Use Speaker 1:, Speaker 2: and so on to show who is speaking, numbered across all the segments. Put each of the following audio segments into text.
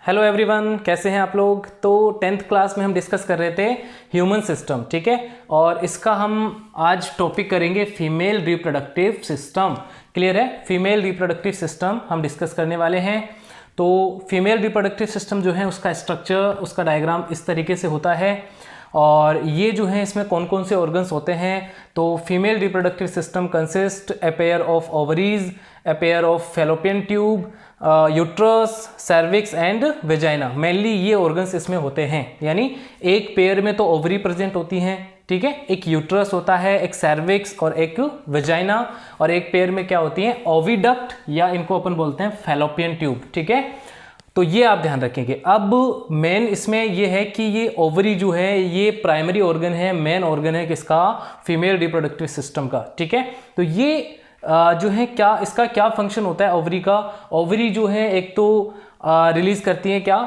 Speaker 1: Hello everyone, कैसे हैं आप लोग। तो 10th क्लास में हम डिस्कस कर रहे थे ह्यूमन सिस्टम, ठीक है। और इसका हम आज टॉपिक करेंगे फीमेल रिप्रोडक्टिव सिस्टम। क्लियर है। फीमेल रिप्रोडक्टिव सिस्टम हम डिस्कस करने वाले हैं। तो फीमेल रिप्रोडक्टिव सिस्टम जो है उसका स्ट्रक्चर, उसका डायग्राम इस तरीके से होता है। और ये जो है इसमें कौन कौन से ऑर्गन्स होते हैं। तो female reproductive system consist a pair of ovaries, a pair of fallopian tube, uterus, cervix and vagina. Mainly ये ऑर्गन्स इसमें होते हैं। यानी एक पेयर में तो ओवरी प्रेजेंट होती हैं, ठीक है, एक यूट्रस होता है, एक सर्विक्स और एक वेजाइना। और एक पेयर में क्या होती है, ओविडक्ट या इनको अपन बोलते हैं फैलोपियन ट्यूब, ठीक है। तो ये आप ध्यान रखेंगे। अब मेन इसमें ये है कि ये ओवरी जो है ये प्राइमरी ऑर्गन है, मेन ऑर्गन है किसका, फीमेल रिप्रोडक्टिव सिस्टम का, ठीक है। तो ये जो है क्या इसका क्या फंक्शन होता है ओवरी का। ओवरी जो है एक तो रिलीज करती है क्या,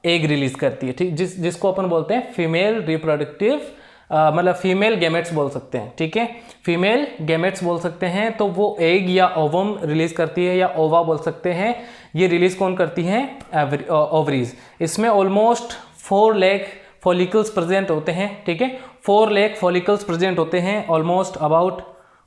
Speaker 1: एग रिलीज करती है, ठीक, जिसको अपन बोलते हैं फीमेल रिप्रोडक्टिव मतलब फीमेल गैमेट्स बोल सकते हैं, ठीक है, फीमेल गैमेट्स बोल सकते हैं। तो वो एग या ओवम रिलीज करती है या ओवा बोल सकते हैं। ये रिलीज कौन करती हैं, ओवरीज। इसमें ऑलमोस्ट 4 लाख फॉलिकल्स प्रेजेंट होते हैं, ठीक है, 4 लाख फॉलिकल्स प्रेजेंट होते हैं, almost about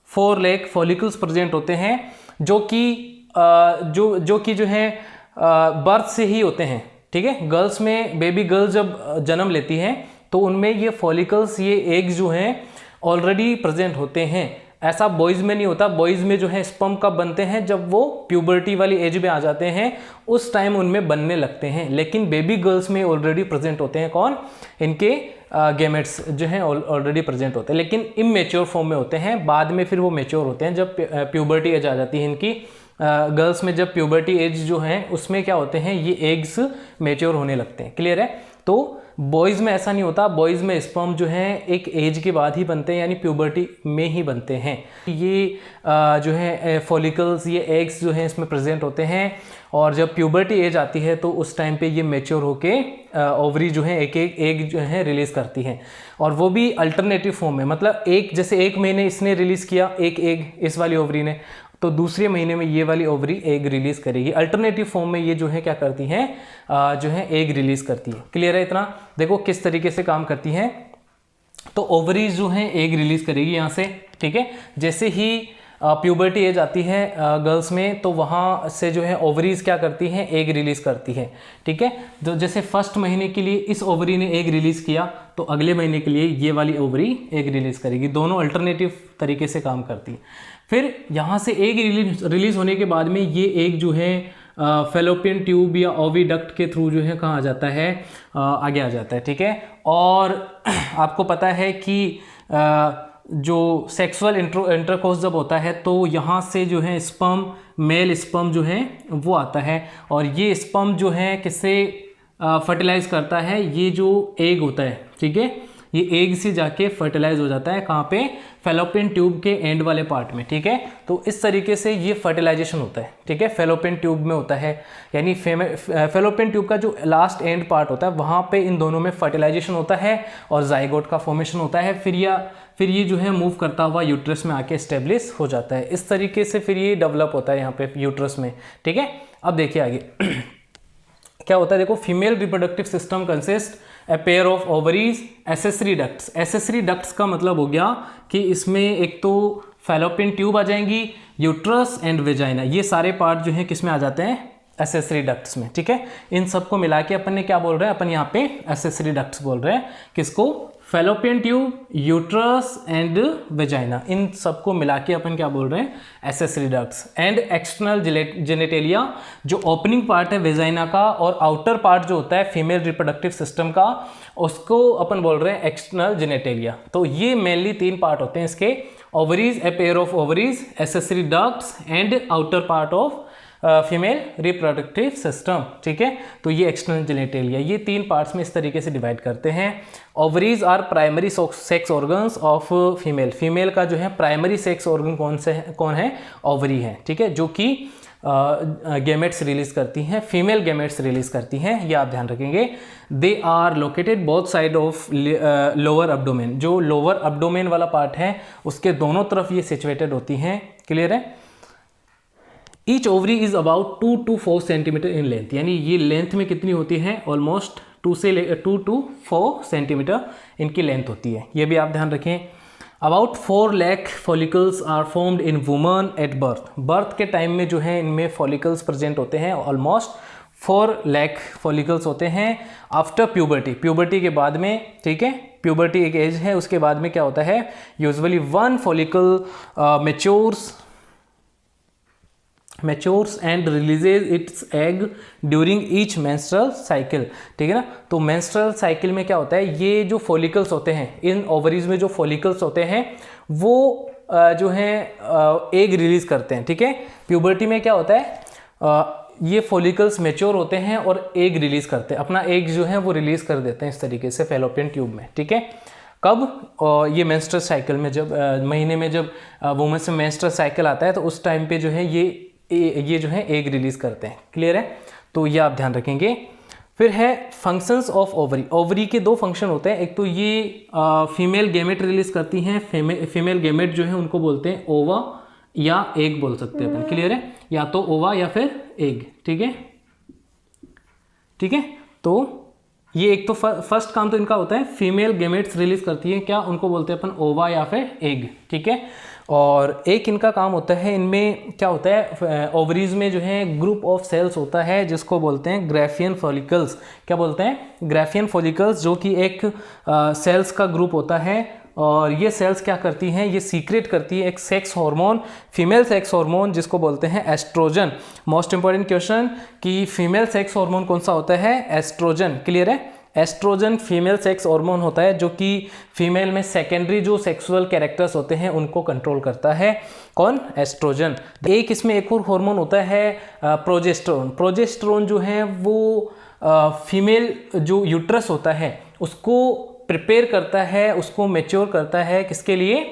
Speaker 1: 4 lakh follicles present होते हैं, जो कि जो है बर्थ से ही होते हैं, ठीक है। गर्ल्स में बेबी गर्ल जब जन्म लेती हैं तो उनमें ये फॉलिकल्स, ये एग्स जो हैं ऑलरेडी प्रेजेंट होते हैं। ऐसा बॉयज़ में नहीं होता। बॉयज़ में जो है स्पर्म कब बनते हैं, जब वो प्यूबर्टी वाली एज में आ जाते हैं, उस टाइम उनमें बनने लगते हैं। लेकिन बेबी गर्ल्स में ऑलरेडी प्रेजेंट होते हैं कौन, इनके गैमेट्स जो हैं ऑलरेडी प्रेजेंट होते हैं, लेकिन इमेच्योर फॉर्म में होते हैं। बाद में फिर वो मेच्योर होते हैं जब प्यूबर्टी एज आ जाती है इनकी। गर्ल्स में जब प्यूबर्टी एज जो है उसमें क्या होते हैं, ये एग्स मेच्योर होने लगते हैं। क्लियर है। तो बॉयज़ में ऐसा नहीं होता। बॉयज़ में स्पर्म जो है एक एज के बाद ही बनते हैं, यानी प्यूबर्टी में ही बनते हैं। ये जो है फॉलिकल्स, ये एग्स जो हैं इसमें प्रेजेंट होते हैं। और जब प्यूबर्टी एज आती है तो उस टाइम पे ये मेच्योर होके ओवरी जो है एक एग जो है रिलीज करती हैं। और वो भी अल्टरनेटिव फॉर्म में, मतलब एक जैसे एक महीने इसने रिलीज़ किया एक एग, इस वाली ओवरी ने, तो दूसरे महीने में ये वाली ओवरी एग रिलीज करेगी। अल्टरनेटिव फॉर्म में ये जो है क्या करती हैं, जो है एग रिलीज करती है। क्लियर है। इतना देखो किस तरीके से काम करती हैं। तो ओवरीज जो है एग रिलीज करेगी यहाँ से, ठीक है। जैसे ही प्यूबर्टी एज आती है गर्ल्स में, तो वहाँ से जो है ओवरीज क्या करती हैं, एग रिलीज करती है, ठीक है। तो जैसे फर्स्ट महीने के लिए इस ओवरी ने एग रिलीज किया, तो अगले महीने के लिए ये वाली ओवरी एग रिलीज करेगी। दोनों अल्टरनेटिव तरीके से काम करती है। फिर यहाँ से एग रिलीज होने के बाद में ये एग जो है फैलोपियन ट्यूब या ओविडक्ट के थ्रू जो है कहाँ आ जाता है, आगे आ जाता है, ठीक है। और आपको पता है कि जो सेक्सुअल इंटरकोर्स जब होता है तो यहाँ से जो है स्पर्म, मेल स्पर्म जो है वो आता है। और ये स्पर्म जो है किससे फर्टिलाइज करता है, ये जो एग होता है, ठीक है, ये एग से जाके फर्टिलाइज हो जाता है कहाँ पे, फैलोपियन ट्यूब के एंड वाले पार्ट में, ठीक है। तो इस तरीके से ये फर्टिलाइजेशन होता है, ठीक है, फैलोपियन ट्यूब में होता है। यानी फैलोपियन ट्यूब का जो लास्ट एंड पार्ट होता है वहाँ पे इन दोनों में फर्टिलाइजेशन होता है और जाइगोट का फॉर्मेशन होता है। फिर ये जो है मूव करता हुआ यूट्रस में आके एस्टेब्लिश हो जाता है। इस तरीके से फिर ये डेवलप होता है यहाँ पे यूट्रस में, ठीक है। अब देखिए आगे क्या होता है। देखो, female reproductive system consist a pair of ovaries, accessory ducts. Accessory ducts का मतलब हो गया कि इसमें एक तो फैलोपियन ट्यूब आ जाएंगी, यूट्रस एंड वेजाइना, ये सारे पार्ट जो है किस में आ जाते हैं, एसेसरी डक्ट्स में, ठीक है। इन सबको मिला के अपन ने क्या बोल रहे हैं, अपन यहाँ पे एसेसरी डक्ट्स बोल रहे हैं। किसको, fallopian tube, uterus and vagina, इन सबको मिला के अपन क्या बोल रहे हैं, accessory ducts. And external genitalia, जो ओपनिंग पार्ट है वेजाइना का और आउटर पार्ट जो होता है फीमेल रिप्रोडक्टिव सिस्टम का, उसको अपन बोल रहे हैं एक्सटर्नल जेनेटेलिया। तो ये मेनली 3 पार्ट होते हैं इसके, ovaries, a pair of ovaries, accessory ducts and outer part of female reproductive system, ठीक है। तो ये एक्सटर्नल जेनेटेलिया, ये 3 पार्ट्स में इस तरीके से डिवाइड करते हैं। Ovaries are primary sex organs of female. Female का जो है प्राइमरी सेक्स ऑर्गन कौन है, ओवरी है, ठीक है, जो कि गैमेट्स रिलीज करती हैं, फीमेल गैमेट्स रिलीज करती हैं, ये आप ध्यान रखेंगे। They are located both side of lower abdomen. जो लोअर अब्डोमेन वाला पार्ट है उसके दोनों तरफ ये सिचुएटेड होती हैं। क्लियर है। Each ovary is about 2 to 4 centimetre in length, यानी ये लेंथ में कितनी होती है, ऑलमोस्ट 2 to 4 सेंटीमीटर इनकी लेंथ होती है, ये भी आप ध्यान रखें। About 4 lakh follicles are formed in woman at birth, birth के टाइम में जो है इनमें फॉलिकल्स प्रेजेंट होते हैं, ऑलमोस्ट 4 लाख फॉलिकल्स होते हैं। आफ्टर प्यूबर्टी, प्यूबर्टी के बाद में, ठीक है, प्यूबर्टी एक एज है, उसके बाद में क्या होता है, usually 1 follicle matures and releases it's egg during each menstrual cycle, ठीक है ना। तो मेंस्ट्रुअल साइकिल में क्या होता है, ये जो फॉलिकल्स होते हैं, इन ओवरीज में जो फॉलिकल्स होते हैं वो जो है एग रिलीज करते हैं, ठीक है। प्यूबर्टी में क्या होता है, ये फॉलिकल्स मैच्योर होते हैं और एग रिलीज करते हैं, अपना एग जो है वो रिलीज कर देते हैं इस तरीके से फैलोपियन ट्यूब में, ठीक है। कब, ये मेंस्ट्रुअल साइकिल में, जब महीने में जब वुमेन्स में मेंस्ट्रुअल साइकिल आता है तो उस टाइम पे जो है ये जो है एग रिलीज करते हैं, क्लियर है। तो ये आप ध्यान रखेंगे। फिर है फंक्शंस ऑफ ओवरी, ओवरी के 2 फंक्शन होते हैं, एक तो ये फीमेल गेमेट रिलीज करती हैं, फीमेल गेमेट जो है उनको बोलते हैं ओवा या एग बोल सकते हैं अपन, क्लियर है, या तो ओवा या फिर एग, ठीक है, ठीक है। तो ये एक तो फर्स्ट काम तो इनका होता है, फीमेल गेमेट्स रिलीज करती है, क्या उनको बोलते हैं अपन, ओवा या फिर एग, ठीक है। और एक इनका काम होता है, इनमें क्या होता है, ओवरीज में जो है ग्रुप ऑफ सेल्स होता है जिसको बोलते हैं ग्राफियन फॉलिकल्स, क्या बोलते हैं, ग्राफियन फॉलिकल्स, जो कि एक सेल्स का ग्रुप होता है। और ये सेल्स क्या करती हैं, ये सीक्रेट करती है एक sex hormone, female sex hormone जिसको बोलते हैं एस्ट्रोजन। मोस्ट इंपॉर्टेंट क्वेश्चन कि फीमेल सेक्स हार्मोन कौन सा होता है, एस्ट्रोजन, क्लियर है। एस्ट्रोजन फीमेल सेक्स हार्मोन होता है जो कि फीमेल में सेकेंडरी जो सेक्सुअल कैरेक्टर्स होते हैं उनको कंट्रोल करता है, कौन, एस्ट्रोजन। एक इसमें एक और हार्मोन होता है प्रोजेस्टेरोन, प्रोजेस्टेरोन जो है वो फीमेल जो यूट्रस होता है उसको प्रिपेयर करता है, उसको मैच्योर करता है, किसके लिए,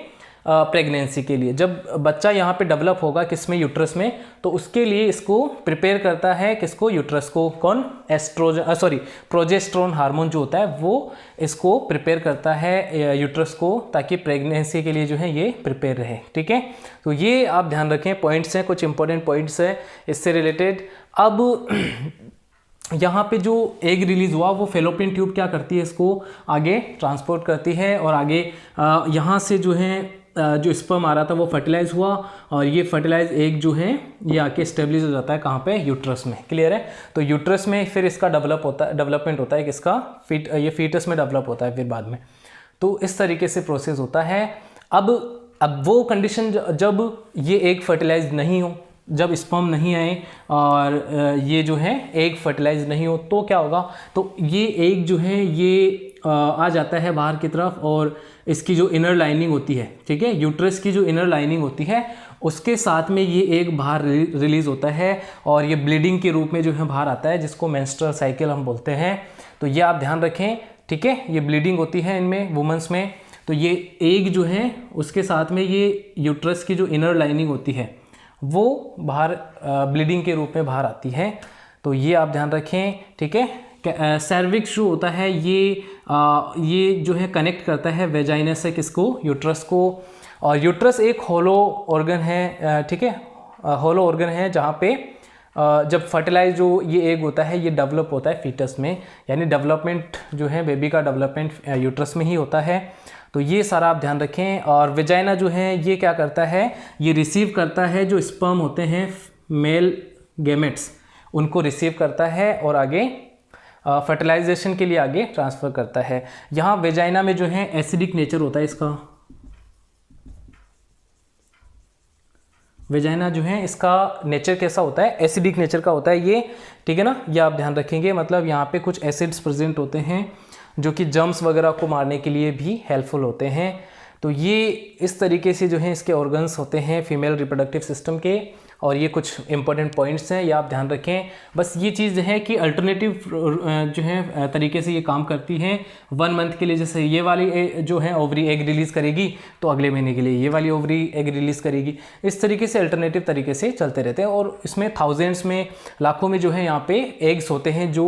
Speaker 1: प्रेगनेंसी के लिए। जब बच्चा यहाँ पे डेवलप होगा किसमें, यूट्रस में, तो उसके लिए इसको प्रिपेयर करता है, किसको, यूट्रस को, कौन, एस्ट्रोजन प्रोजेस्टेरोन हार्मोन जो होता है वो इसको प्रिपेयर करता है यूट्रस को, ताकि प्रेगनेंसी के लिए जो है ये प्रिपेयर रहे, ठीक है। तो ये आप ध्यान रखें, पॉइंट्स हैं, कुछ इंपॉर्टेंट पॉइंट्स हैं इससे रिलेटेड। अब यहाँ पे जो एग रिलीज हुआ वो फेलोपियन ट्यूब क्या करती है, इसको आगे ट्रांसपोर्ट करती है, और आगे यहाँ से जो है जो स्पर्म आ रहा था वो फर्टिलाइज हुआ, और ये फर्टिलाइज एग जो है ये आके स्टेब्लिश हो जाता है कहाँ पे, यूट्रस में, क्लियर है। तो यूट्रस में फिर इसका डेवलपमेंट होता है, किसका, ये फीटस में डेवलप होता है फिर बाद में। तो इस तरीके से प्रोसेस होता है। अब वो कंडीशन जब ये एग फर्टिलाइज नहीं हो, जब स्पर्म नहीं आए और ये जो है एग फर्टिलाइज नहीं हो, तो क्या होगा, तो ये एग जो है ये आ जाता है बाहर की तरफ, और इसकी जो इनर लाइनिंग होती है, ठीक है, यूट्रस की जो इनर लाइनिंग होती है उसके साथ में ये एग बाहर रिलीज होता है, और ये ब्लीडिंग के रूप में जो है बाहर आता है, जिसको मेंस्ट्रुअल साइकिल हम बोलते हैं। तो ये आप ध्यान रखें, ठीक है, ये ब्लीडिंग होती है इनमें, वुमेन्स में। तो ये एग जो है उसके साथ में ये यूट्रस की जो इनर लाइनिंग होती है वो बाहर ब्लीडिंग के रूप में बाहर आती है। तो ये आप ध्यान रखें, ठीक है। सर्विक्स जो होता है ये जो है कनेक्ट करता है वेजाइना से, किसको, यूट्रस को। और यूट्रस एक होलो ऑर्गन है, ठीक है, होलो ऑर्गन है जहाँ पे जब फर्टिलाइज जो ये एग होता है ये डेवलप होता है फीटस में, यानी डेवलपमेंट जो है बेबी का डेवलपमेंट यूट्रस में ही होता है। तो ये सारा आप ध्यान रखें। और वेजाइना जो है ये क्या करता है, ये रिसीव करता है जो स्पर्म होते हैं मेल गेमेट्स, उनको रिसीव करता है और आगे फर्टिलाइजेशन के लिए आगे ट्रांसफ़र करता है। यहाँ वेजाइना में जो है एसिडिक नेचर होता है इसका, वेजाइना जो है इसका नेचर कैसा होता है, एसिडिक नेचर का होता है ये, ठीक है ना। ये आप ध्यान रखेंगे, मतलब यहाँ पे कुछ एसिड्स प्रेजेंट होते हैं जो कि जर्म्स वगैरह को मारने के लिए भी हेल्पफुल होते हैं। तो ये इस तरीके से जो है इसके ऑर्गन्स होते हैं फीमेल रिप्रोडक्टिव सिस्टम के, और ये कुछ इंपॉर्टेंट पॉइंट्स हैं, ये आप ध्यान रखें। बस ये चीज़ है कि अल्टरनेटिव जो है तरीके से ये काम करती हैं 1 मंथ के लिए। जैसे ये वाली जो है ओवरी एग रिलीज़ करेगी तो अगले महीने के लिए ये वाली ओवरी एग रिलीज़ करेगी। इस तरीके से अल्टरनेटिव तरीके से चलते रहते हैं, और इसमें थाउजेंड्स में, लाखों में जो है यहाँ पे एग्स होते हैं जो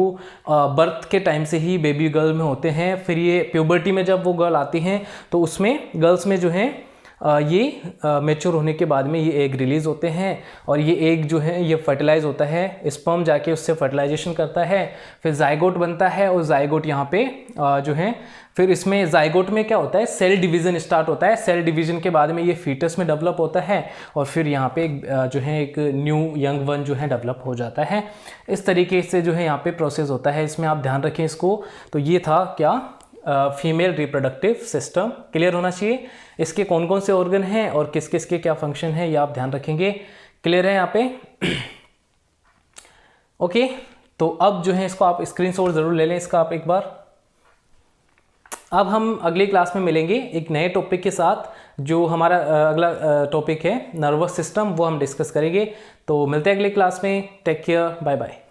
Speaker 1: बर्थ के टाइम से ही बेबी गर्ल में होते हैं। फिर ये प्यूबर्टी में जब वो गर्ल आती हैं तो उसमें गर्ल्स में जो है ये मैच्योर होने के बाद में ये एग रिलीज़ होते हैं और ये एग जो है ये फर्टिलाइज होता है, स्पर्म जाके उससे फर्टिलाइजेशन करता है, फिर जाइगोट बनता है और जाइगोट यहाँ पे जो है फिर इसमें जाइगोट में क्या होता है, सेल डिवीज़न स्टार्ट होता है। सेल डिवीज़न के बाद में ये फीटस में डेवलप होता है और फिर यहाँ पे जो है एक न्यू यंग वन जो है डेवलप हो जाता है। इस तरीके से जो है यहाँ पे प्रोसेस होता है, इसमें आप ध्यान रखें इसको। तो ये था क्या, फीमेल रिप्रोडक्टिव सिस्टम। क्लियर होना चाहिए। इसके कौन कौन से ऑर्गन हैं और किस किस के क्या फंक्शन है ये आप ध्यान रखेंगे। क्लियर है यहाँ पे? ओके, तो अब जो है इसको आप स्क्रीनशॉट ज़रूर ले लें इसका आप एक बार। अब हम अगली क्लास में मिलेंगे एक नए टॉपिक के साथ। जो हमारा अगला टॉपिक है नर्वस सिस्टम, वो हम डिस्कस करेंगे। तो मिलते हैं अगली क्लास में। Take care, bye bye.